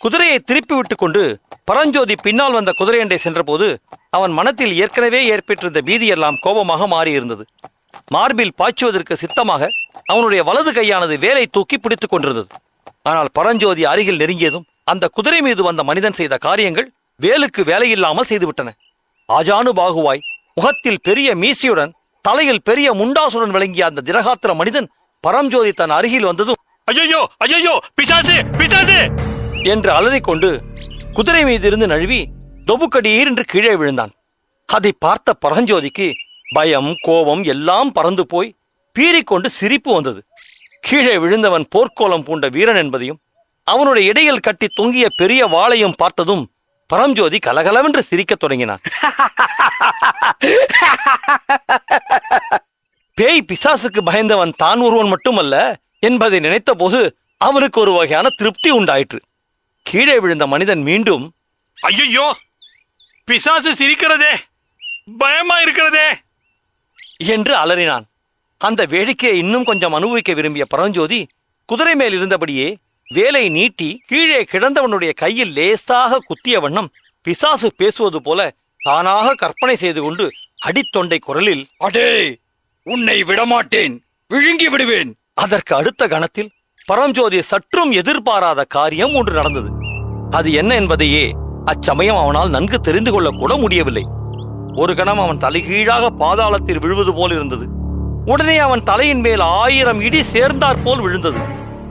குதிரையை திருப்பி விட்டுக் கொண்டு பரஞ்சோதி பின்னால் வந்த குதிரையண்டை சென்றபோது அவன் மனத்தில் ஏற்கனவே ஏற்பட்டிருந்த பீதியெல்லாம் கோபமாக மாறியிருந்தது. மார்பில் பாய்ச்சுவதற்கு சித்தமாக அவனுடைய வலது கையானது வேலை தூக்கி பிடித்துக் கொண்டிருந்தது. ஆனால் பரஞ்சோதி அருகில் நெருங்கியதும் அந்த குதிரை மீது வந்த மனிதன் செய்த காரியங்கள் வேலுக்கு வேலையில்லாமல் செய்துவிட்டன. ஆஜானு பாகுவாய், முகத்தில் பெரிய மீசியுடன், தலையில் பெரிய முண்டாசுடன் விளங்கிய அந்த திரகாத்திர மனிதன் பரஞ்சோதி தன் அருகில் வந்ததும் ஐயோ ஐயோ பிசாசு பிசாசு என்று அலறிக்கொண்டு குதிரை மீது இருந்து நழுவி தொபுக்கடீர் என்று கீழே விழுந்தான். அதை பார்த்த பரஞ்சோதிக்கு பயம், கோபம் எல்லாம் பறந்து போய் பீறிக்கொண்டு சிரிப்பு வந்தது. கீழே விழுந்தவன் போர்க்கோலம் பூண்ட வீரன் என்பதையும் அவனுடைய இடையில் கட்டி தொங்கிய பெரிய வாளையும் பார்த்ததும் பரஞ்சோதி கலகலவென்று சிரிக்கத் தொடங்கினான். பேய் பிசாசுக்கு பயந்தவன் தான் ஒருவன் மட்டுமல்ல என்பதை நினைத்த போது அவனுக்கு ஒரு வகையான திருப்தி உண்டாயிற்று. கீழே விழுந்த மனிதன் மீண்டும் ஐயோ பிசாசு சிரிக்கிறதே, பயமா இருக்கிறதே என்று அலறினான். அந்த வேடிக்கையை இன்னும் கொஞ்சம் அனுபவிக்க விரும்பிய பரஞ்சோதி குதிரை மேல் இருந்தபடியே வேலை நீட்டி கீழே கிடந்தவனுடைய கையில் லேசாக குத்திய வண்ணம் பிசாசு பேசுவது போல தானாக கற்பனை செய்து கொண்டு அடித்தொண்டை குரலில், அடே, உன்னை விடமாட்டேன், விழுங்கி விடுவேன். அதற்கு அடுத்த கணத்தில் பரஞ்சோதி சற்றும் எதிர்பாராத காரியம் ஒன்று நடந்தது. அது என்ன என்பதையே அச்சமயம் அவனால் நன்கு தெரிந்து கொள்ள கூட முடியவில்லை. ஒரு கணம் அவன் தலைகீழாக பாதாளத்தில் விழுவது போல் இருந்தது. உடனே அவன் தலையின் மேல் 1000 இடி சேர்ந்தாற் போல் விழுந்தது.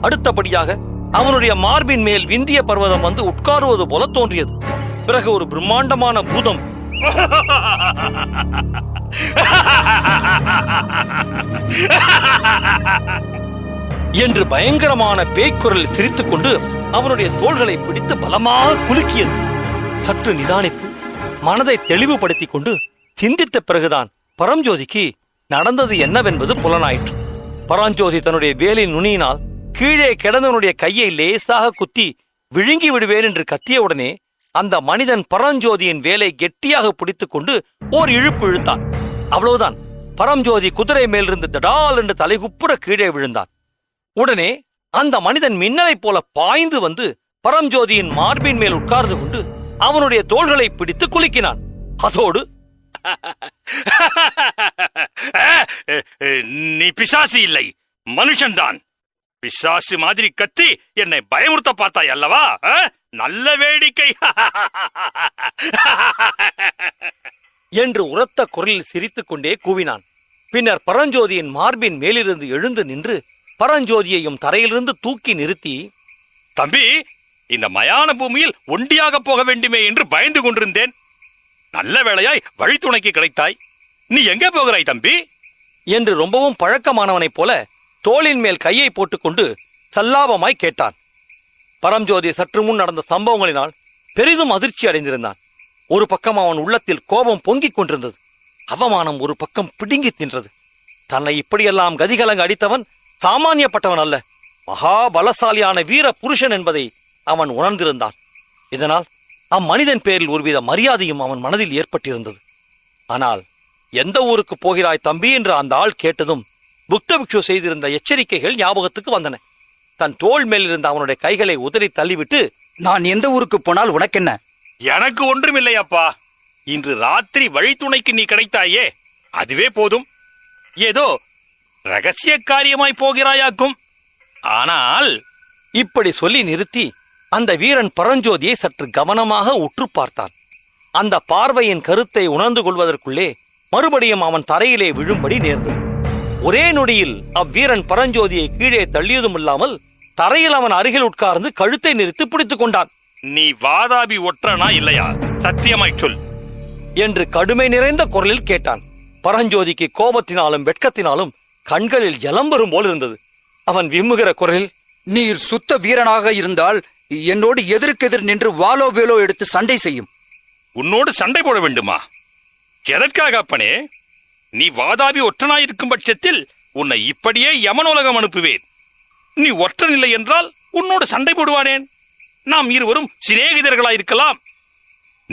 அடுத்தபடியாக அவனுடைய மார்பின் மேல் விந்திய பர்வதம் வந்து உட்காருவது போல தோன்றியது. பிறகு ஒரு பிரம்மாண்டமான பூதம் என்று பயங்கரமான பேய்க்குரல் சிரித்துக் கொண்டு அவனுடைய தோள்களை பிடித்து பலமாக குலுக்கியது. சற்று நிதானித்து மனதை தெளிவுபடுத்திக் கொண்டு சிந்தித்த பிறகுதான் பரஞ்சோதிக்கு நடந்தது என்னவென்பது புலனாயிற்று. பரஞ்சோதி தன்னுடைய வேலின் நுனியினால் கீழே கிடந்தவனுடைய கையை லேசாக குத்தி விழுங்கி விடுவேன் என்று கத்தியவுடனே அந்த மனிதன் பரஞ்சோதியின் வேலை கெட்டியாக பிடித்துக் கொண்டு ஓர் இழுப்பு இழுத்தான். அவ்வளவுதான். பரஞ்சோதி குதிரை மேலிருந்து தடால் என்று தலைகுப்புற கீழே விழுந்தான். உடனே அந்த மனிதன் மின்னலைப் போல பாய்ந்து வந்து பரஞ்சோதியின் மார்பின் மேல் உட்கார்ந்து கொண்டு அவனுடைய தோள்களை பிடித்து குலுக்கினான். அதோடு நீ பிசாசு இல்லை, மனுஷன்தான். பிசாசு மாதிரி கத்தி என்னை பயமுறுத்த பார்த்தாய் அல்லவா? நல்ல வேடிக்கை என்று உரத்த குரலில் சிரித்துக் கொண்டே கூவினான். பின்னர் பரஞ்சோதியின் மார்பின் மேலிருந்து எழுந்து நின்று பரஞ்சோதியையும் தரையிலிருந்து தூக்கி நிறுத்தி, தம்பி, இந்த மயான பூமியில் ஒண்டியாக போக வேண்டுமே என்று பயந்து கொண்டிருந்தேன். நல்ல வேளையாய் வழித்துணைக்கு கிடைத்தாய். நீ எங்கே போகிறாய் தம்பி என்று ரொம்பவும் பழக்கமானவனைப் போல தோளின் மேல் கையை போட்டுக்கொண்டு சல்லாபமாய் கேட்டான். பரஞ்சோதி சற்று முன் நடந்த சம்பவங்களினால் பெரிதும் அதிர்ச்சி அடைந்திருந்தான். ஒரு பக்கம் அவன் உள்ளத்தில் கோபம் பொங்கிக் கொண்டிருந்தது. அவமானம் ஒரு பக்கம் பிடுங்கி தின்றது. தன்னை இப்படியெல்லாம் கதிகலங்க அடித்தவன் சாமானியப்பட்டவன் அல்ல, மகாபலசாலியான வீர புருஷன் என்பதை அவன் உணர்ந்திருந்தான். இதனால் அம்மனிதன் பேரில் ஒருவித மரியாதையும் அவன் மனதில் ஏற்பட்டிருந்தது. ஆனால் எந்த ஊருக்கு போகிறாய் தம்பி என்று அந்த ஆள் கேட்டதும் புத்த பிக்ஷு செய்திருந்த எச்சரிக்கைகள் ஞாபகத்துக்கு வந்தன. தன் தோள் மேல் இருந்த அவனுடைய கைகளை உதறி தள்ளிவிட்டு, நான் எந்த ஊருக்கு போனால் உனக்கென்ன? எனக்கு ஒன்றுமில்லையப்பா. இன்று ராத்திரி வழித்துணைக்கு நீ கிடைத்தாயே, அதுவே போதும். ஏதோ ரகசிய காரியமாய் போகிறாயாக்கும். ஆனால் இப்படி சொல்லி நிறுத்தி அந்த வீரன் பரஞ்சோதியை சற்று கவனமாக உற்று பார்த்தான். அந்த பார்வையின் கருத்தை உணர்ந்து கொள்வதற்குள்ளே மறுபடியும் அவன் தரையிலே விழும்படி நேர்ந்தது. ஒரே நொடியில் அவ்வீரன் பரஞ்சோதியை கீழே தள்ளியதும் இல்லாமல் தரையில் அவன் அருகில் உட்கார்ந்து கழுத்தை நிறுத்தி பிடித்துக் கொண்டான். நீ வாதாபி ஒற்றனா இல்லையா? சத்தியமாய் சொல் என்று கடுமை நிறைந்த குரலில் கேட்டான். பரஞ்சோதிக்கு கோபத்தினாலும் வெட்கத்தினாலும் கண்களில் ஜலம் வரும் போல் இருந்தது. அவன் விம்முகிற குரலில், நீர் சுத்த வீரனாக இருந்தால் என்னோடு எதிர்க்கெதிர் நின்று வாலோ வேலோ எடுத்து சண்டை செய்யும். உன்னோடு சண்டை போட வேண்டுமா? எதற்காக அப்பனே? நீ வாதாபி ஒற்றனாயிருக்கும் பட்சத்தில் உன்னை இப்படியே யமனோலகம் அனுப்புவேன். நீ ஒற்றன் இல்லை என்றால் உன்னோடு சண்டை போடுவானேன்? நாம் இருவரும் சிநேகிதர்களாயிருக்கலாம்.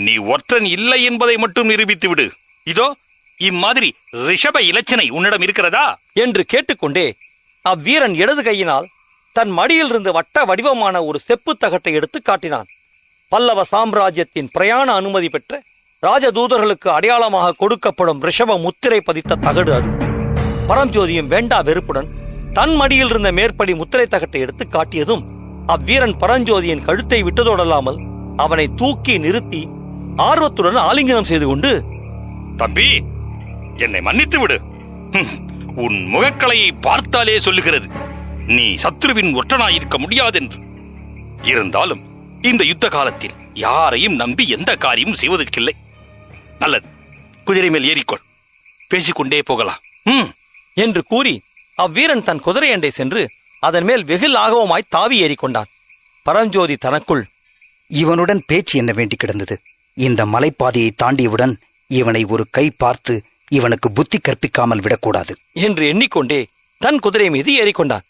நீ ஒற்றன் இல்லை என்பதை மட்டும் நிரூபித்து விடு. இதோ இம்மாதிரி ரிஷப இலச்சனை உன்னிடம் இருக்கிறதா என்று கேட்டுக்கொண்டே அவ்வீரன் இடது கையினால் தன் மடியில் இருந்து வட்ட வடிவமான ஒரு செப்பு தகட்டை எடுத்து காட்டினான். பல்லவ சாம்ராஜ்யத்தின் பிரயாண அனுமதி பெற்ற ராஜதூதர்களுக்கு அடையாளமாக கொடுக்கப்படும் ரிஷப முத்திரை பதித்த தகடு அது. பரஞ்சோதியும் வேண்டா வெறுப்புடன் தன் மடியில் இருந்த மேற்படி முத்திரை தகட்டை எடுத்து காட்டியதும் அவ்வீரன் பரஞ்சோதியின் கழுத்தை விட்டதோடல்லாமல் அவனை தூக்கி நிறுத்தி ஆர்வத்துடன் ஆலிங்கனம் செய்து கொண்டு, தம்பி, என்னை மன்னித்து விடு. உன் முகக்கலையை பார்த்தாலே சொல்லுகிறது நீ சத்ருவின் ஒற்றனாயிருக்க முடியாதென்று. இருந்தாலும் இந்த யுத்த காலத்தில் யாரையும் நம்பி எந்த காரியமும் செய்வதற்கில்லை. நல்லது, குதிரை மேல் ஏறிக்கொள், பேசிக்கொண்டே போகலாம் என்று கூறி அவ்வீரன் தன் குதிரை அண்டை சென்று அதன் மேல் வெகு லாகவமாய் தாவி ஏறிக்கொண்டான். பரஞ்சோதி தனக்குள், இவனுடன் பேச்சு என்ன வேண்டி கிடந்தது? இந்த மலைப்பாதையை தாண்டியவுடன் இவனை ஒரு கை பார்த்து இவனுக்கு புத்தி கற்பிக்காமல் விடக்கூடாது என்று எண்ணிக்கொண்டே தன் குதிரை மீது ஏறிக்கொண்டான்.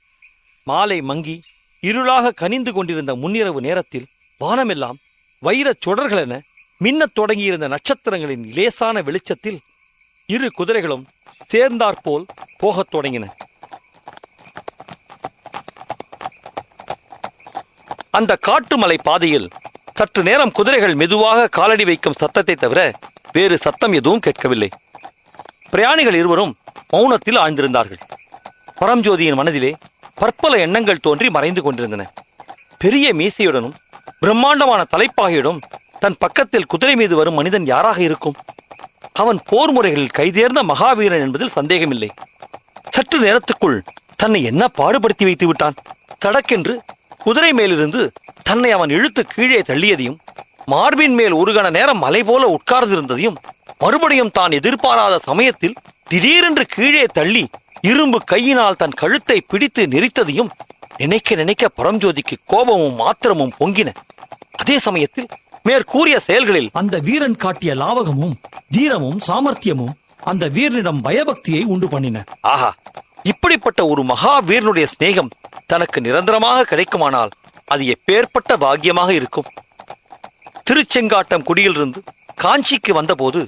மாலை மங்கி இருளாக கனிந்து கொண்டிருந்த முன்னிரவு நேரத்தில் வானமெல்லாம் வைரச் சுடர்களென மின்னத் தொடங்கியிருந்த நட்சத்திரங்களின் லேசான வெளிச்சத்தில் இரு குதிரைகளும் சேர்ந்தாற்போல் போகத் தொடங்கின. அந்த காட்டுமலை பாதையில் சற்று நேரம் குதிரைகள் மெதுவாக காலடி வைக்கும் சத்தத்தை தவிர வேறு சத்தம் எதுவும் கேட்கவில்லை. பிரயாணிகள் இருவரும் மௌனத்தில் ஆழ்ந்திருந்தார்கள். பரஞ்சோதியின் மனதிலே பற்பல எண்ணங்கள் தோன்றி மறைந்து கொண்டிருந்தன. பெரிய மீசையுடனும் பிரம்மாண்டமான தலைப்பாகையுடன் தன் பக்கத்தில் குதிரை மீது வரும் மனிதன் யாராக இருக்கும்? அவன் போர் முறைகளில் கைதேர்ந்த மகாவீரன் என்பதில் சந்தேகமில்லை. சற்று நேரத்துக்குள் தன்னை என்ன பாடுபடுத்தி வைத்து விட்டான். தடக்கென்று குதிரை மேலிருந்து தன்னை அவன் இழுத்து கீழே தள்ளியதையும், மார்பின் மேல் ஒரு கண நேரம் மலை போல உட்கார்ந்திருந்ததையும், மறுபடியும் தான் எதிர்பாராத சமயத்தில் திடீரென்று கீழே தள்ளி இரும்பு கையினால் தன் கழுத்தை பிடித்து நெரித்ததையும் நினைக்க நினைக்க பரஞ்சோதிக்கு கோபமும் ஆத்திரமும் பொங்கின. அதே சமயத்தில் மேற்கூறிய செயல்களில் அந்த வீரன் காட்டிய லாவகமும் தீரமும் சாமர்த்தியமும் அந்த வீரனிடம் பயபக்தியை உண்டு பண்ணின. ஆஹா, இப்படிப்பட்ட ஒரு மகா வீரனுடைய சிநேகம் தனக்கு நிரந்தரமாக கிடைக்குமானால் அது எப்பேற்பட்ட பாக்கியமாக இருக்கும். திருச்செங்காட்டம் குடியிலிருந்து காஞ்சிக்கு வந்தபோது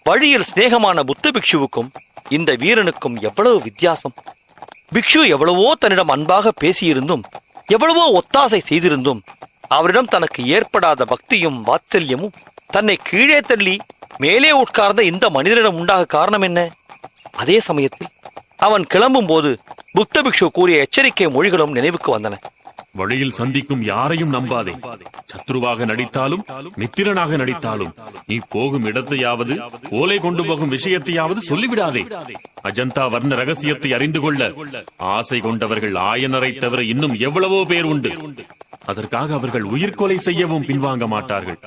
வழியில் சிநேகமான புத்த பிக்ஷுவுக்கும் இந்த வீரனுக்கும் எவ்வளவு வித்தியாசம்! பிக்ஷு எவ்வளவோ தன்னிடம் அன்பாக பேசியிருந்தும், எவ்வளவோ ஒத்தாசை செய்திருந்தும், அவரிடம் தனக்கு ஏற்படாத பக்தியும் வாத்சல்யமும் தன்னை கீழே தள்ளி மேலே உட்கார்ந்த இந்த மனிதனிடம் உண்டாக காரணம் என்ன? அதே சமயத்தில் அவன் கிளம்பும் போது புத்த பிக்ஷு கூறிய எச்சரிக்கை மொழிகளும் நினைவுக்கு வந்தன. வழியில் சந்திக்கும் யாரையும் நம்பாதே. சத்ருவாக நடித்தாலும் மித்திரனாக நடித்தாலும் நீ போகும் இடத்தையாவது ஓலை கொண்டு போகும் விஷயத்தையாவது சொல்லிவிடாதே. அஜந்தா வர்ண ரகசியத்தை அறிந்து கொள்ள ஆசை கொண்டவர்கள் ஆயனரை தவிர இன்னும் எவ்வளவோ பேர் உண்டு. அதற்காக அவர்கள் உயிர்கொலை செய்யவும் பின்வாங்க மாட்டார்கள்.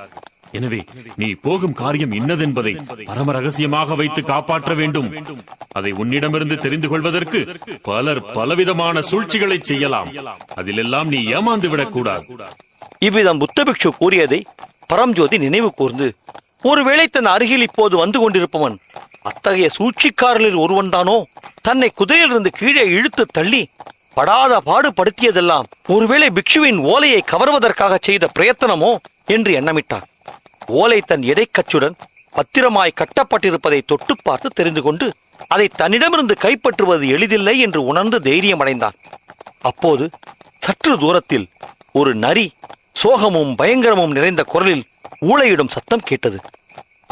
எனவே நீ போகும் காரியம் இன்னதென்பதை பரம ரகசியமாக வைத்து காப்பாற்ற வேண்டும். அதை உன்னிடமிருந்து தெரிந்து கொள்வதற்கு பலர் பலவிதமான சூழ்ச்சிகளை செய்யலாம். அதிலெல்லாம் நீ ஏமாந்து விடக்கூடாது. இவ்விதம் புத்தபிக்ஷு கூறியதை பரம்ஜோதி நினைவு கூர்ந்து, ஒருவேளை தன் அருகில் இப்போது வந்து கொண்டிருப்பவன் அத்தகைய சூழ்ச்சிக்காரர்களில் ஒருவன்தானோ? தன்னை குதிரையிலிருந்து கீழே இழுத்து தள்ளி படாத பாடுபடுத்தியதெல்லாம் ஒருவேளை பிக்ஷுவின் ஓலையை கவர்வதற்காக செய்த பிரயத்தனமோ என்று எண்ணமிட்டான். ஓலை தன் எடைக்கச்சுடன் பத்திரமாய் கட்டப்பட்டிருப்பதை தொட்டு பார்த்து தெரிந்து கொண்டு அதை தன்னிடமிருந்து கைப்பற்றுவது எளிதில்லை என்று உணர்ந்து தைரியம் அடைந்தான். அப்போது சற்று தூரத்தில் ஒரு நரி சோகமும் பயங்கரமும் நிறைந்த குரலில் ஊளையிடும் சத்தம் கேட்டது.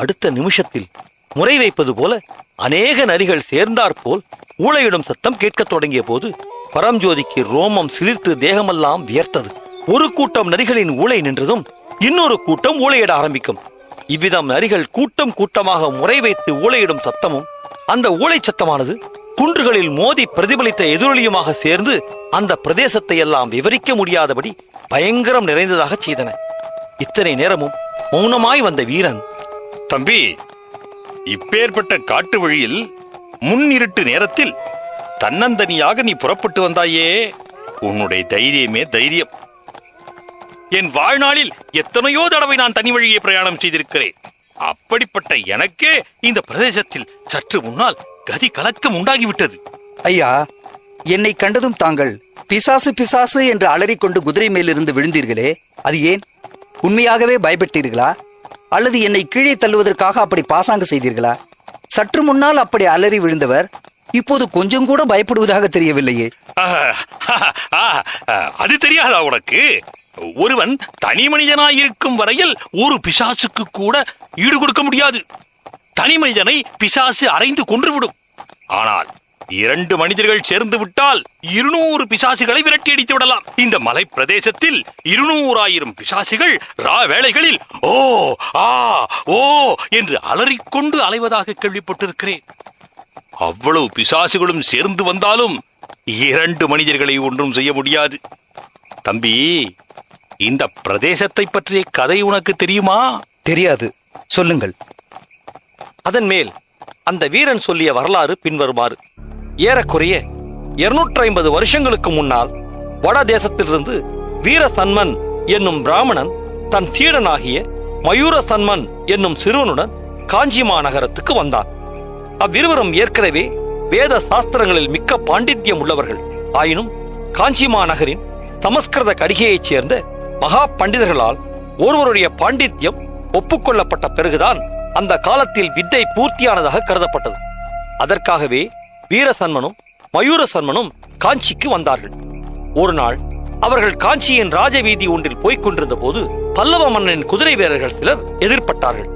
அடுத்த நிமிஷத்தில் முறை வைப்பது போல அநேக நரிகள் சேர்ந்தாற்போல் ஊளையிடும் சத்தம் கேட்கத் தொடங்கிய போது பரம்ஜோதிக்கு ரோமம் சிலிர்த்து தேகமெல்லாம் வியர்த்தது. ஒரு கூட்டம் நரிகளின் ஊளை நின்றதும் இன்னொரு கூட்டம் ஊளையிட ஆரம்பிக்கும். இவ்விதம் நரிகள் கூட்டம் கூட்டமாக முறை வைத்து ஊளையிடும் சத்தமும் அந்த ஊளை சத்தமானது குன்றுகளில் மோதி பிரதிபலித்த எதிரொலியுமாக சேர்ந்து அந்த பிரதேசத்தை எல்லாம் விவரிக்க முடியாதபடி பயங்கரம் நிறைந்ததாக செய்தன. இத்தனை நேரமும் மௌனமாய் வந்த வீரன், தம்பி, இப்பேற்பட்ட காட்டு வழியில் முன்னிருட்டு நேரத்தில் தன்னந்தனியாக நீ புறப்பட்டு வந்தாயே, உன்னுடைய தைரியமே தைரியம். என் வாழ்நாளில் எத்தனையோ தடவை நான் தனி வழியே பிரயாணம் செய்திருக்கிறேன். அப்படிப்பட்ட எனக்கே இந்த பிரதேசத்தில் சற்று முன்னால் கதி கலக்கம் உண்டாகிவிட்டது. ஐயா, என்னை கண்டதும் தாங்கள் பிசாசு பிசாசு என்று அலறிக்கொண்டு குதிரை மேலிருந்து விழுந்தீர்களே, அது ஏன்? உண்மையாகவே பயப்பட்டீர்களா? அல்லது என்னை கீழே தள்ளுவதற்காக அப்படி பாசாங்கு செய்தீர்களா? சற்று முன்னால் அப்படி அலறி விழுந்தவர் இப்போது கொஞ்சம் கூட பயப்படுவதாக தெரியவில்லையே. அது தெரியாதா உனக்கு? ஒருவன் தனி மனிதனாயிருக்கும் வரையில் ஒரு பிசாசுக்கு கூட ஈடு கொடுக்க முடியாது. தனி மனிதனை பிசாசு அறைந்து கொன்றுவிடும். ஆனால் 2 மனிதர்கள் சேர்ந்து விட்டால் 200 பிசாசுகளை விரட்டி அடித்து விடலாம். இந்த மலை பிரதேசத்தில் 200,000 பிசாசுகள் ரா வேளைகளில் ஓ ஆ ஓ என்று அலறிக்கொண்டு அலைவதாக கேள்விப்பட்டிருக்கிறேன். அவ்வளவு பிசாசுகளும் சேர்ந்து வந்தாலும் 2 மனிதர்களை ஒன்றும் செய்ய முடியாது. தம்பி, இந்த பிரதேசத்தை பற்றிய கதை உனக்கு தெரியுமா? தெரியாது, சொல்லுங்கள். அதன் மேல் அந்த வீரன் சொல்லிய வரலாறு பின்வருமாறு. ஏறக்குறைய 250 வருஷங்களுக்கு முன்னால் வட தேசத்திலிருந்து வீரசன்மன் என்னும் பிராமணன் தன் சீடனாகிய மயூரசன்மன் என்னும் சிறுவனுடன் காஞ்சி மாநகரத்துக்கு வந்தான். அவ்விருவரும் ஏற்கனவே வேத சாஸ்திரங்களில் மிக்க பாண்டித்யம் உள்ளவர்கள். ஆயினும் காஞ்சி மாநகரின் சமஸ்கிருத கடிகையைச் சேர்ந்த மகா பண்டிதர்களால் ஒருவருடைய பாண்டித்யம் ஒப்புக்கொள்ளப்பட்ட பிறகுதான் அந்த காலத்தில் வித்தை பூர்த்தியானதாக கருதப்பட்டது. அதற்காகவே வீரசன்மனும் மயூரசன்மனும் காஞ்சிக்கு வந்தார்கள். ஒரு நாள் அவர்கள் காஞ்சியின் ராஜவீதி ஒன்றில் போய்க் கொண்டிருந்த போது பல்லவ மன்னனின் குதிரை வீரர்கள் சிலர் எதிர்பட்டார்கள்.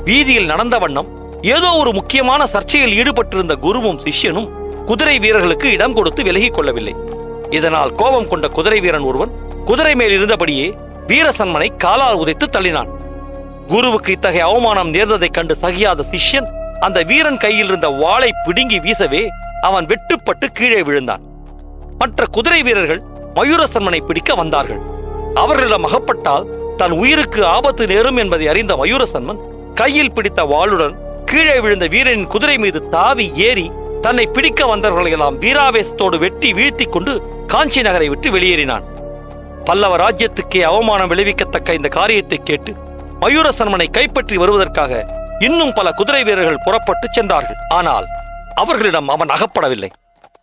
வீதியில் நடந்த வண்ணம் ஏதோ ஒரு முக்கியமான சர்ச்சையில் ஈடுபட்டிருந்த குருவும் சிஷ்யனும் குதிரை வீரர்களுக்கு இடம் கொடுத்து விலகிக் கொள்ளவில்லை. இதனால் கோபம் கொண்ட குதிரை வீரன் ஒருவன் குதிரை மேல் இருந்தபடியே வீரசன்மனை காலால் உதைத்து தள்ளினான். குருவுக்கு இத்தகைய அவமானம் நேர்ந்ததைக் கண்டு சகியாத சிஷ்யன் அந்த வீரன் கையில் இருந்த வாளை பிடுங்கி வீசவே அவன் வெட்டுப்பட்டு கீழே விழுந்தான். மற்ற குதிரை வீரர்கள் மயூரசன்மனை பிடிக்க வந்தார்கள். அவர்களிடம் அகப்பட்டால் தன் உயிருக்கு ஆபத்து நேரும் என்பதை அறிந்த மயூரசன்மன் கையில் பிடித்த வாளுடன் கீழே விழுந்த வீரனின் குதிரை மீது தாவி ஏறி தன்னை பிடிக்க வந்தவர்களையெல்லாம் வீராவேசத்தோடு வெட்டி வீழ்த்தி கொண்டு காஞ்சி நகரை விட்டு வெளியேறினான். பல்லவ ராஜ்யத்துக்கே அவமானம் விளைவிக்கத்தக்க இந்த காரியத்தை கேட்டு மயூரசன்மனை கைப்பற்றி வருவதற்காக இன்னும் பல குதிரை வீரர்கள் புறப்பட்டு சென்றார்கள். ஆனால் அவர்களிடம் அவன் அகப்படவில்லை.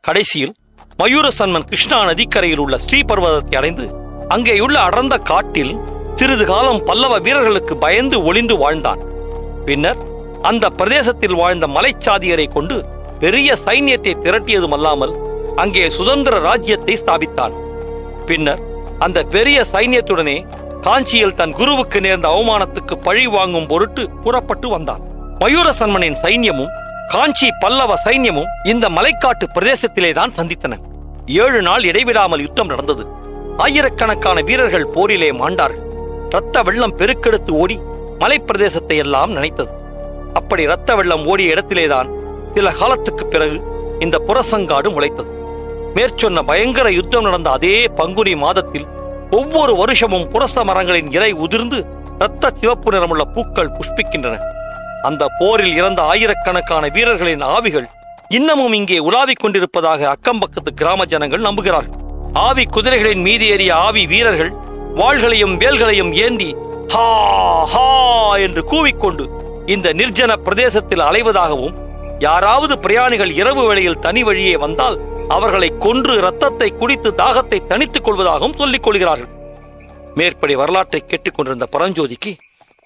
கடைசியில் மயூரசன்மன் கிருஷ்ணா நதிக்கரையில் உள்ள ஸ்ரீபர்வதத்தை அடைந்து அங்கேயுள்ள அடர்ந்த காட்டில் சிறிது காலம் பல்லவ வீரர்களுக்கு பயந்து ஒளிந்து வாழ்ந்தான். பின்னர் அந்த பிரதேசத்தில் வாழ்ந்த மலைச்சாதியரை கொண்டு பெரிய சைன்யத்தை திரட்டியதும் அல்லாமல் அங்கே சுதந்திர ராஜ்யத்தை ஸ்தாபித்தான். பின்னர் அந்த பெரிய சைன்யத்துடனே காஞ்சியில் தன் குருவுக்கு நேர்ந்த அவமானத்துக்கு பழி வாங்கும் பொருட்டு புறப்பட்டு வந்தான். மயூரசன்மனின் சைன்யமும் காஞ்சி பல்லவ சைன்யமும் இந்த மலைக்காட்டு பிரதேசத்திலே தான் சந்தித்தன. 7 நாள் இடைவிடாமல் யுத்தம் நடந்தது. ஆயிரக்கணக்கான வீரர்கள் போரிலே மாண்டார்கள். இரத்த வெள்ளம் பெருக்கெடுத்து ஓடி மலைப்பிரதேசத்தை எல்லாம் நினைத்தது. அப்படி இரத்த வெள்ளம் ஓடிய இடத்திலேதான் சில காலத்துக்கு பிறகு இந்த புரசங்காடு முளைத்தது. மேற்சொன்ன பயங்கர யுத்தம் நடந்த அதே பங்குனி மாதத்தில் ஒவ்வொரு வருஷமும் புரச மரங்களின் இலை உதிர்ந்து இரத்த சிவப்பு நிறமுள்ள பூக்கள் புஷ்பிக்கின்றன. அந்த போரில் இறந்த ஆயிரக்கணக்கான வீரர்களின் ஆவிகள் இன்னமும் இங்கே உலாவிக் கொண்டிருப்பதாக அக்கம்பக்கத்து கிராம ஜனங்கள் நம்புகிறார்கள். ஆவி குதிரைகளின் மீது ஏறிய ஆவி வீரர்கள் வாள்களையும் வேல்களையும் ஏந்தி ஹா ஹா என்று கூவிக்கொண்டு இந்த நிர்ஜன பிரதேசத்தில் அலைவதாகவும், யாராவது பிரயாணிகள் இரவு வேளையில் தனி வழியே வந்தால் அவர்களை கொன்று இரத்தத்தை குடித்து தாகத்தை தணித்துக் கொள்வதாகவும் சொல்லிக் கொள்கிறார்கள். மேற்படி வரலாற்றை கேட்டுக்கொண்டிருந்த பரஞ்சோதிக்கு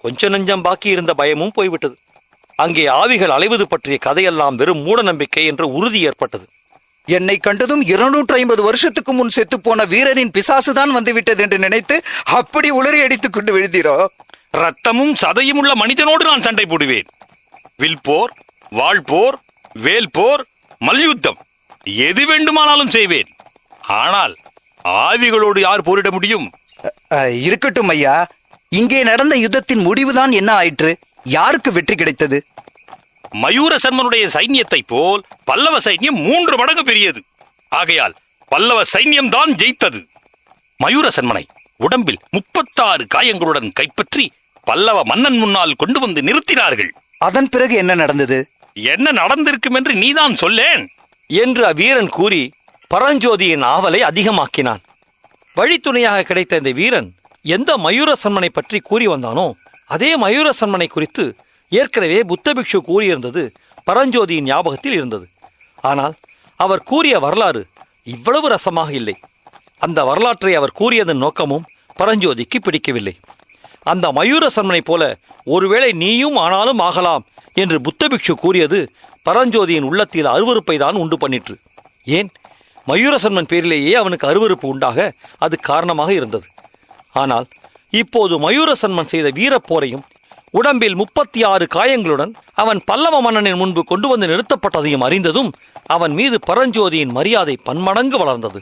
கொஞ்ச நஞ்சம் பாக்கி இருந்த பயமும் போய்விட்டது. அங்கே ஆவிகள் அலைவது பற்றிய கதையெல்லாம் வெறும் மூட நம்பிக்கை என்ற உறுதி ஏற்பட்டது. என்னை கண்டதும் 250 வருஷத்துக்கு முன் செத்துப்போன வீரரின் பிசாசுதான் வந்துவிட்டது என்று நினைத்து அப்படி உளறி அடித்துக் கொண்டு விழுந்தீரோ? ரத்தமும் சதையும் உள்ள மனிதனோடு நான் சண்டை போடுவேன். வில் போர், வாழ் போர், வேல் போர், மல்யுத்தம் எது வேண்டுமானாலும் செய்வேன். ஆனால் ஆவிகளோடு யார் போரிட முடியும்? இருக்கட்டும் ஐயா, இங்கே நடந்த யுத்தத்தின் முடிவுதான் என்ன ஆயிற்று? யாருக்கு வெற்றி கிடைத்தது? மயூரசன்மனுடைய சைன்யத்தை போல் பல்லவ சைன்யம் 3 மடங்கு பெரியது. ஆகையால் பல்லவ சைன்யம் தான் ஜெயித்தது. மயூரசன்மனை உடம்பில் 36 காயங்களுடன் கைப்பற்றி பல்லவ மன்னன் முன்னால் கொண்டு வந்து நிறுத்தினார்கள். அதன் பிறகு என்ன நடந்தது? என்ன நடந்திருக்கும் என்று நீதான் சொல்லேன் என்று அவ்வீரன் கூறி பரஞ்சோதியின் ஆவலை அதிகமாக்கினான். வழித்துணையாக கிடைத்த இந்த வீரன் எந்த மயூரசன்மனை பற்றி கூறி வந்தானோ அதே மயூரசன்மனை குறித்து ஏற்கனவே புத்தபிக்ஷு கூறியிருந்தது பரஞ்சோதியின் ஞாபகத்தில் இருந்தது. ஆனால் அவர் கூறிய வரலாறு இவ்வளவு ரசமாக இல்லை. அந்த வரலாற்றை அவர் கூறியதன் நோக்கமும் பரஞ்சோதிக்கு பிடிக்கவில்லை. அந்த மயூரசன்மனை போல ஒருவேளை நீயும் ஆனாலும் ஆகலாம் என்று புத்தபிக்ஷு கூறியது பரஞ்சோதியின் உள்ளத்தில் அருவருப்பை தான் உண்டு பண்ணிற்று. ஏன், மயூரசன்மன் பேரிலேயே அவனுக்கு அருவருப்பு உண்டாக அது காரணமாக இருந்தது. ஆனால் இப்போது மயூரசன்மன் செய்த வீரப்போரையும் உடம்பில் 36 காயங்களுடன் அவன் பல்லவ மன்னனின் முன்பு கொண்டு வந்து நிறுத்தப்பட்டதையும் அறிந்ததும் அவன் மீது பரஞ்சோதியின் மரியாதை பன்மடங்கு வளர்ந்தது.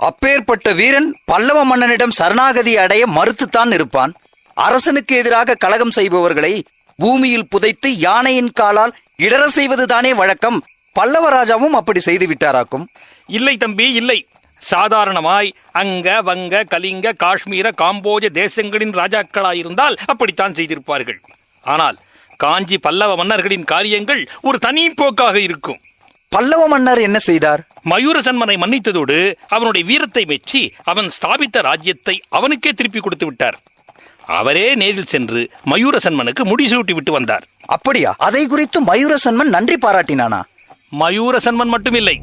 அப்பேற்பட்ட வீரன் பல்லவ மன்னனிடம் சரணாகதி அடைய மறுத்துத்தான் இருப்பான். அரசனுக்கு எதிராக கலகம் செய்பவர்களை பூமியில் புதைத்து யானையின் காலால் இடற செய்வதுதானே வழக்கம். பல்லவ ராஜாவும் அப்படி செய்து விட்டாராக்கும். இல்லை தம்பி, இல்லை. சாதாரணமாய் அங்க வங்க கலிங்க காஷ்மீர காம்போஜ தேசங்களின் ராஜாக்களாயிருந்தால் அப்படித்தான் செய்திருப்பார்கள். ஆனால் காஞ்சி பல்லவ மன்னர்களின் காரியங்கள் ஒரு தனி போக்காக இருக்கும். பல்லவ மன்னர் என்ன செய்தார்? மயூரசன்மனை மன்னித்ததோடு அவனுடைய வீரத்தை மெச்சி அவன் ஸ்தாபித்த ராஜ்யத்தை அவனுக்கே திருப்பி கொடுத்து விட்டார். அவரே நேரில் சென்று மயூரசன்மனுக்கு முடிசூட்டி விட்டு வந்தார். அப்படியா? அதை குறித்து மயூரசன்மன் நன்றி பாராட்டினானா? மயூரசன்மன் மட்டுமில்லை,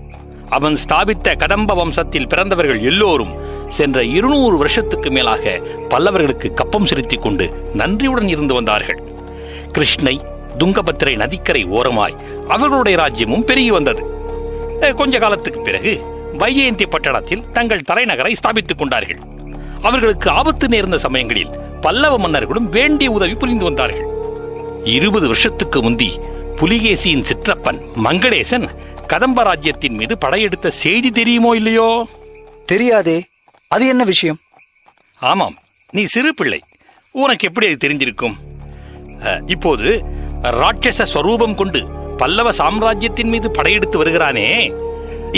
அவன் ஸ்தாபித்த கதம்ப வம்சத்தில் பிறந்தவர்கள் எல்லோரும் சென்ற 200 வருஷத்துக்கு மேலாக பல்லவர்களுக்கு கப்பம் செலுத்திக் கொண்டு நன்றியுடன் இருந்து வந்தார்கள். கிருஷ்ணை துங்கபத்திரை நதிக்கரை ஓரமாய் அவர்களுடைய ராஜ்யமும் பெருகி வந்தது. கொஞ்ச காலத்துக்கு பிறகு வைஜெயந்தி பட்டணத்தில் தங்கள் தலைநகரை ஸ்தாபித்துக் கொண்டார்கள். அவர்களுக்கு ஆபத்து நேர்ந்த சமயங்களில் பல்லவ மன்னர்களும் வேண்டிய உதவி புரிந்து வந்தார்கள். 20 வருஷத்துக்கு முந்தி புலிகேசியின் சிற்றப்பன் மங்களேசன் கதம்ப ராஜ்யத்தின் மீது படையெடுத்த செய்தி தெரியுமோ இல்லையோ? தெரியாதே. அது என்ன விஷயம்? ஆமாம், நீ சிறு பிள்ளை, உனக்கு எப்படி அது தெரிஞ்சிருக்கும்? இப்போது ராட்சச ஸ்வரூபம் கொண்டு பல்லவ சாம்ராஜ்யத்தின் மீது படையெடுத்து வருகிறானே,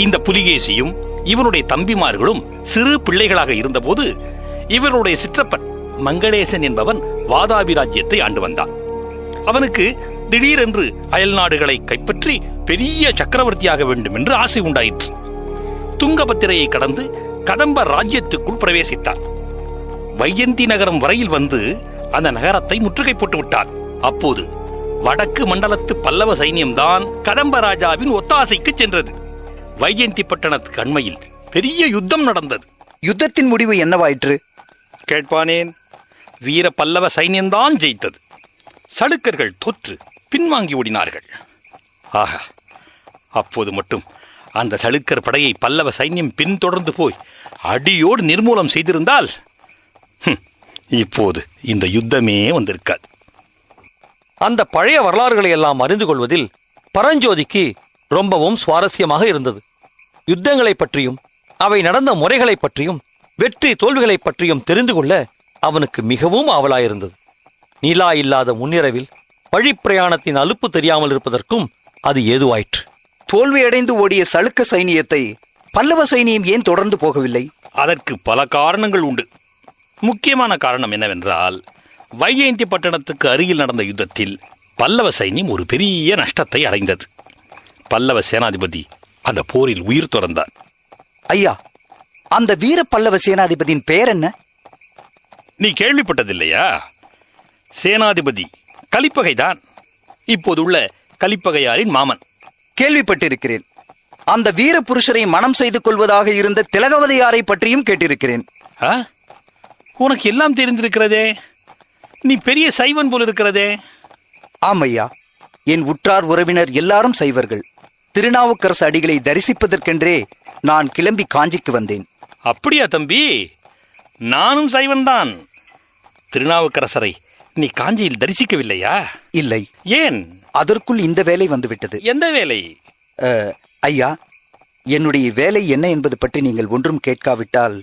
இந்த புலிகேசியும் இவனுடைய தம்பிமார்களும் சிறு பிள்ளைகளாக இருந்தபோது இவனுடைய சிற்றப்பன் மங்களேசன் என்பவன் வாதாபி ராஜ்யத்தை ஆண்டு வந்தான். அவனுக்கு திடீரென்று அயல் நாடுகளை கைப்பற்றி பெரிய சக்கரவர்த்தியாக வேண்டும் என்று ஆசை உண்டாயிற்று. துங்கபத்திரையை கடந்து கதம்ப ராஜ்யத்துக்குள் பிரவேசித்தார். வைஜெயந்தி நகரம் வரையில் வந்து அந்த நகரத்தை முற்றுகை போட்டு விட்டார். அப்போது வடக்கு மண்டலத்து பல்லவ சைன்யம்தான் கதம்ப ராஜாவின் ஒத்தாசைக்கு சென்றது. வைஜெயந்தி பட்டணத்துக்கு அண்மையில் பெரிய யுத்தம் நடந்தது. யுத்தத்தின் முடிவு என்னவாயிற்று? கேட்பானேன். வீர பல்லவ சைன்யம்தான் ஜெயித்தது. சளுக்கர்கள் தோற்று பின்வாங்கி ஓடினார்கள். ஆஹா, அப்போது மட்டும் அந்த சளுக்கர் படையை பல்லவ சைன்யம் பின்தொடர்ந்து போய் அடியோடு நிர்மூலம் செய்திருந்தால் இப்போது இந்த யுத்தமே வந்திருக்காது. அந்த பழைய வரலாறுகளை எல்லாம் அறிந்து கொள்வதில் பரஞ்சோதிக்கு ரொம்பவும் சுவாரஸ்யமாக இருந்தது. யுத்தங்களை பற்றியும் அவை நடந்த முறைகளை பற்றியும் வெற்றி தோல்விகளை பற்றியும் தெரிந்து கொள்ள அவனுக்கு மிகவும் ஆவலாயிருந்தது. நிலா இல்லாத முன்னிரவில் வழிப்பிரயாணத்தின் அலுப்பு தெரியாமல் இருப்பதற்கும் அது ஏதுவாயிற்று. தோல்வியடைந்து ஓடிய சளுக்க சைனியத்தை பல்லவ சைனியம் ஏன் தொடர்ந்து போகவில்லை? அதற்கு பல காரணங்கள் உண்டு. முக்கியமான காரணம் என்னவென்றால், வைஜெயந்தி பட்டணத்துக்கு அருகில் நடந்த யுத்தத்தில் பல்லவ சைன்யம் ஒரு பெரிய நஷ்டத்தை அடைந்தது. பல்லவ சேனாதிபதி அந்த போரில் உயிர் துறந்தார். ஐயா, அந்த வீர பல்லவ சேனாதிபதியின் பெயர் என்ன? நீ கேள்விப்பட்டதில்லையா? சேனாதிபதி கலிப்பகைதான். இப்போதுள்ள கலிப்பகையாரின் மாமன். கேள்விப்பட்டிருக்கிறேன். அந்த வீர புருஷரை மனம் செய்து கொள்வதாக இருந்த திலகவதியாரை பற்றியும் கேட்டிருக்கிறேன். உனக்கு எல்லாம் தெரிந்திருக்கிறதே. நீ பெரிய சைவன் போல் இருக்கிறதே. ஆமையா, என் உற்றார் உறவினர் எல்லாரும் சைவர்கள். திருநாவுக்கரசு அடிகளை தரிசிப்பதற்கென்றே நான் கிளம்பி காஞ்சிக்கு வந்தேன். அப்படியா தம்பி? நானும் சைவன்தான். திருநாவுக்கரசரை நீ காஞ்சியில் தரிசிக்கவில்லையா? இல்லை. ஏன்? அதற்குள் இந்த வேலை வந்துவிட்டது. எந்த வேலை? ஐயா, என்னுடைய வேலை என்ன என்பது பற்றி நீங்கள் ஒன்றும் கேட்காவிட்டால்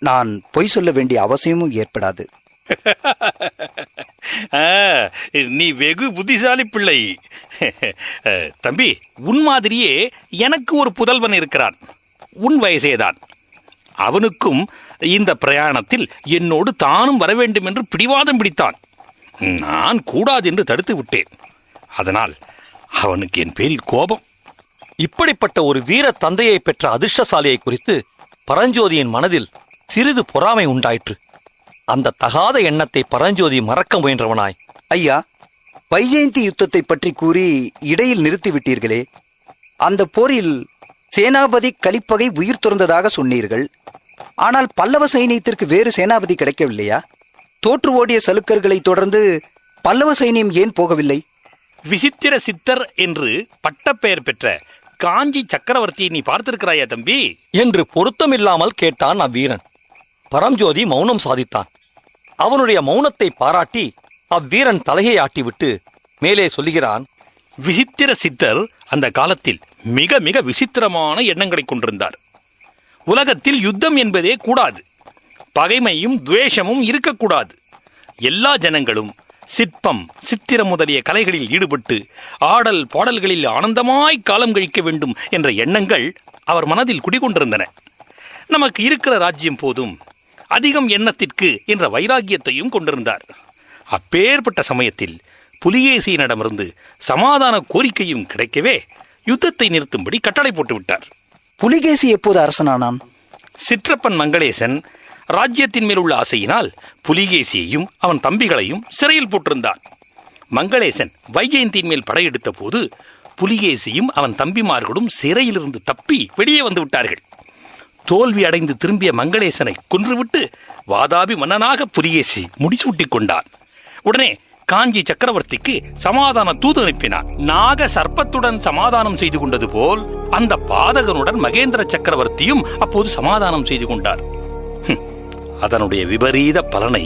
நான் பொய் சொல்ல வேண்டிய அவசியமும் ஏற்படாது. நீ வெகு புத்திசாலி பிள்ளை. தம்பி, உன் மாதிரியே எனக்கு ஒரு புதல்வன் இருக்கிறான். உன் வயசேதான். அவனுக்கும் இந்த பிரயாணத்தில் என்னோடு தானும் வர வேண்டும் என்று பிடிவாதம் பிடித்தான். நான் கூடாது என்று தடுத்து விட்டேன். அதனால் அவனுக்கு என் பேரில் கோபம். இப்படிப்பட்ட ஒரு வீர தந்தையை பெற்ற அதிர்ஷ்டசாலியை குறித்து பரஞ்சோதியின் மனதில் சிறிது பொறாமை உண்டாயிற்று. அந்த தகாத எண்ணத்தை பரஞ்சோதி மறக்க முயன்றவனாய், ஐயா, வைஜெயந்தி யுத்தத்தை பற்றி கூறி இடையில் நிறுத்திவிட்டீர்களே, அந்த போரில் சேனாபதி கலிப்பகை உயிர் துறந்ததாக சொன்னீர்கள். ஆனால் பல்லவ சைனியத்திற்கு வேறு சேனாபதி கிடைக்கவில்லையா? தோற்று ஓடிய சலுக்கர்களை தொடர்ந்து பல்லவ சைனியம் ஏன் போகவில்லை? விசித்திர சித்தர் என்று பட்டப்பெயர் பெற்ற காஞ்சி சக்கரவர்த்தியை நீ பார்த்திருக்கிறாயா தம்பி என்று பொருத்தமில்லாமல் கேட்டான் அவ்வீரன். பரஞ்சோதி மௌனம் சாதித்தான். அவனுடைய மௌனத்தை பாராட்டி அவ்வீரன் தலையை ஆட்டிவிட்டு மேலே சொல்லுகிறான். விசித்திர சித்தர் அந்த காலத்தில் மிக மிக விசித்திரமான எண்ணங்களை கொண்டிருந்தார். உலகத்தில் யுத்தம் என்பதே கூடாது, பகைமையும் துவேஷமும் இருக்கக்கூடாது. எல்லா ஜனங்களும் சிற்பம், சித்திரம் முதலிய கலைகளில் ஈடுபட்டு ஆடல் பாடல்களில் ஆனந்தமாய் காலம் கழிக்க வேண்டும் என்ற எண்ணங்கள் அவர் மனதில் குடிகொண்டிருந்தன. நமக்கு இருக்கிற ராஜ்யம் போதும், அதிகம் எண்ணத்திற்கு என்ற வைராக்கியத்தையும் கொண்டிருந்தார். அப்பேற்பட்ட சமயத்தில் புலிகேசியினிடமிருந்து சமாதான கோரிக்கையும் கிடைக்கவே யுத்தத்தை நிறுத்தும்படி கட்டளை போட்டு விட்டார். புலிகேசி எப்போது அரசனானான்? சிற்றப்பன் மங்களேசன் ராஜ்யத்தின் மேல் உள்ள ஆசையினால் புலிகேசியையும் அவன் தம்பிகளையும் சிறையில் போட்டிருந்தான். மங்களேசன் வைஜெயந்தியின் மேல் படையெடுத்த போது புலிகேசியும் அவன் தம்பிமார்களும் சிறையிலிருந்து தப்பி வெளியே வந்து விட்டார்கள். தோல்வி அடைந்து திரும்பிய மங்களேசனை கொன்றுவிட்டு வாதாபி மன்னனாக புலிகேசி முடிசூட்டி கொண்டான். உடனே காஞ்சி சக்கரவர்த்திக்கு சமாதான தூது அனுப்பினான். நாக சர்ப்பத்துடன் சமாதானம் செய்து கொண்டது போல் அந்த பாதகனுடன் மகேந்திர சக்கரவர்த்தியும் அப்போது சமாதானம் செய்து கொண்டார். அதனுடைய விபரீத பலனை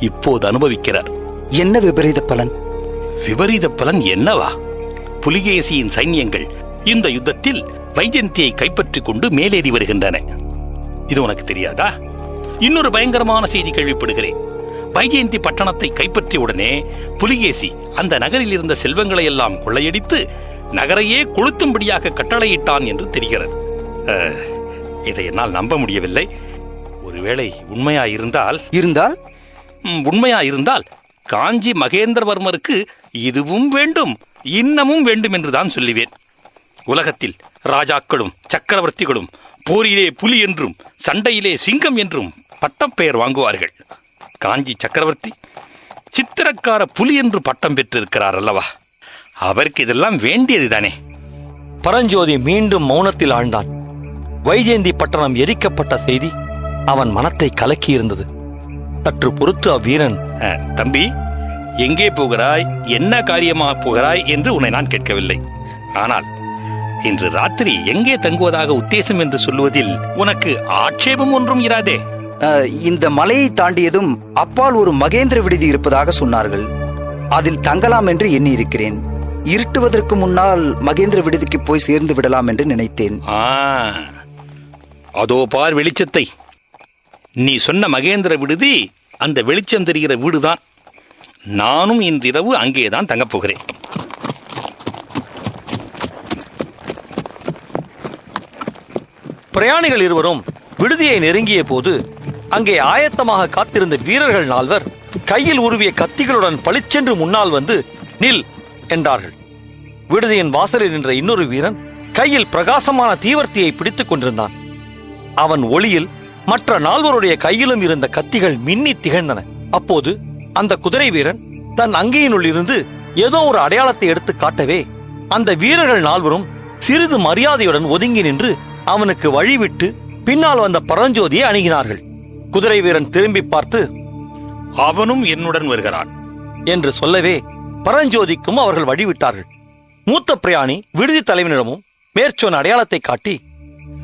இப்போது அனுபவிக்கிறார். என்ன விபரீத பலன்? விபரீத பலன் என்னவா? புலிகேசியின் சைன்யங்கள் இந்த யுத்தத்தில் வைஜெயந்தியை கைப்பற்றிக் கொண்டு மேலேறி வருகின்றன. இது உனக்கு தெரியாதா? இன்னொரு பயங்கரமான செய்தி கேள்விப்படுகிறேன். வைஜெயந்தி பட்டணத்தை கைப்பற்றிய உடனே புலிகேசி அந்த நகரில் இருந்த செல்வங்களை எல்லாம் கொள்ளையடித்து நகரையே கொளுத்தும்படியாக கட்டளையிட்டான் என்று தெரிகிறது. இதை என்னால் நம்ப முடியவில்லை. ஒருவேளை உண்மையாயிருந்தால் காஞ்சி மகேந்திரவர்மருக்கு இதுவும் வேண்டும் இன்னமும் வேண்டும் என்றுதான் சொல்லுவேன். உலகத்தில் ராஜாக்களும் சக்கரவர்த்திகளும் போரிலே புலி என்றும் சண்டையிலே சிங்கம் என்றும் பட்டப்பெயர் வாங்குவார்கள். காஞ்சி சக்கரவர்த்தி சித்திரக்கார புலி என்று பட்டம் பெற்றிருக்கிறார் அல்லவா? அவருக்கு இதெல்லாம் வேண்டியதுதானே. பரஞ்சோதி மீண்டும் மௌனத்தில் ஆழ்ந்தான். வைஜெயந்தி பட்டணம் எரிக்கப்பட்ட செய்தி அவன் மனத்தை கலக்கியிருந்தது. சற்று பொறுத்து அவ்வீரன், தம்பி, எங்கே போகிறாய், என்ன காரியமாக போகிறாய் என்று உன்னை நான் கேட்கவில்லை. ஆனால் இன்று ராத்திரி எங்கே தங்குவதாக உத்தேசம் என்று சொல்லுவதில் உனக்கு ஆட்சேபம் ஒன்றும் இராதே? இந்த மலையை தாண்டியதும் அப்பால் ஒரு மகேந்திர விடுதி இருப்பதாக சொன்னார்கள். அதில் தங்கலாம் என்று எண்ணி இருக்கிறேன். இருட்டுவதற்கு முன்னால் மகேந்திர விடுதிக்கு போய் சேர்ந்து விடலாம் என்று நினைத்தேன். அதோ பார் வெளிச்சத்தை. நீ சொன்ன மகேந்திர விடுதி அந்த வெளிச்சம் தெரிகிற வீடுதான். நானும் இன்றிரவு அங்கேதான் தங்கப் போகிறேன். பிரயாணிகள் இருவரும் விடுதியை நெருங்கிய போது அங்கே ஆயத்தமாக காத்திருந்த வீரர்கள் 4 கையில் உருவிய கத்திகளுடன் பளிச்சென்று முன்னால் வந்து நில் என்றார்கள். விடுதியின் வாசலில் நின்ற இன்னொரு வீரன் கையில் பிரகாசமான தீவர்த்தியை பிடித்துக் கொண்டிருந்தான். அவன் ஒளியில் மற்ற 4 கையிலும் இருந்த கத்திகள் மின்னி திகழ்ந்தன. அப்போது அந்த குதிரை வீரன் தன் அங்கியினுள் இருந்து ஏதோ ஒரு அடையாளத்தை எடுத்து காட்டவே அந்த வீரர்கள் 4 சிறிது மரியாதையுடன் ஒதுங்கி நின்று அவனுக்கு வழிவிட்டு பின்னால் வந்த பரஞ்சோதியை அணுகினார்கள். குதிரை வீரன் திரும்பி பார்த்து, அவனும் என்னுடன் வருகிறான் என்று சொல்லவே பரஞ்சோதிக்கும் அவர்கள் வழிவிட்டார்கள். மூத்த பிரயாணி விடுதி தலைவனிடமும் மேற்சொன்ன அடையாளத்தை காட்டி,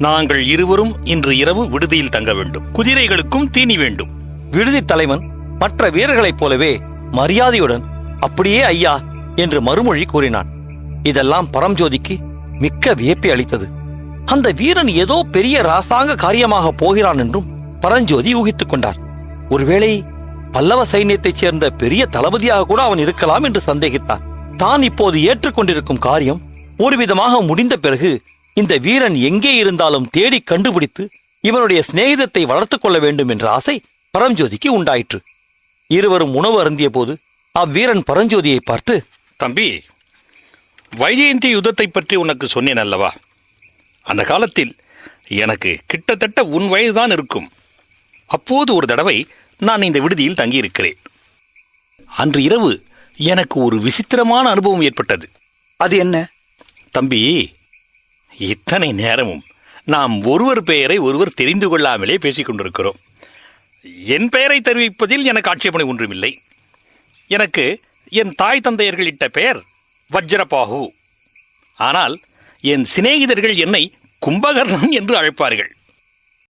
நாங்கள் இருவரும் இன்று இரவு விடுதியில் தங்க வேண்டும். குதிரைகளுக்கும் தீனி வேண்டும். விடுதி தலைவன் மற்ற வீரர்களைப் போலவே மரியாதையுடன் அப்படியே ஐயா என்று மறுமொழி கூறினான். இதெல்லாம் பரஞ்சோதிக்கு மிக்க வியப்பை அளித்தது. அந்த வீரன் ஏதோ பெரிய ராசாங்க காரியமாக போகிறான் என்றும் பரஞ்சோதி ஊகித்துக் கொண்டார். ஒருவேளை பல்லவ சைன்யத்தைச் சேர்ந்த பெரிய தளபதியாக கூட அவன் இருக்கலாம் என்று சந்தேகித்தான். தான் இப்போது ஏற்றுக்கொண்டிருக்கும் காரியம் ஒருவிதமாக முடிந்த பிறகு இந்த வீரன் எங்கே இருந்தாலும் தேடி கண்டுபிடித்து இவனுடைய சிநேகிதத்தை வளர்த்துக் கொள்ள வேண்டும் என்ற ஆசை பரஞ்சோதிக்கு உண்டாயிற்று. இருவரும் உணவு அருந்திய போது அவ்வீரன் பரஞ்சோதியை பார்த்து, தம்பி, வைஜெயந்தி யுத்தத்தை பற்றி உனக்கு சொன்னேன் அல்லவா? அந்த காலத்தில் எனக்கு கிட்டத்தட்ட உன் வயதுதான் இருக்கும். அப்போது ஒரு தடவை நான் இந்த விடுதியில் தங்கியிருக்கிறேன். அன்று இரவு எனக்கு ஒரு விசித்திரமான அனுபவம் ஏற்பட்டது. அது என்ன? தம்பி, இத்தனை நேரமும் நாம் ஒருவர் பெயரை ஒருவர் தெரிந்து கொள்ளாமலே பேசிக் கொண்டிருக்கிறோம். என் பெயரை தெரிவிப்பதில் எனக்கு ஆட்சேபனை ஒன்றுமில்லை. எனக்கு என் தாய் தந்தையர்கள் இட்ட பெயர் வஜ்ரபாகு. ஆனால் என் சிநேகிதர்கள் என்னை கும்பகர்ணன் என்று அழைப்பார்கள்.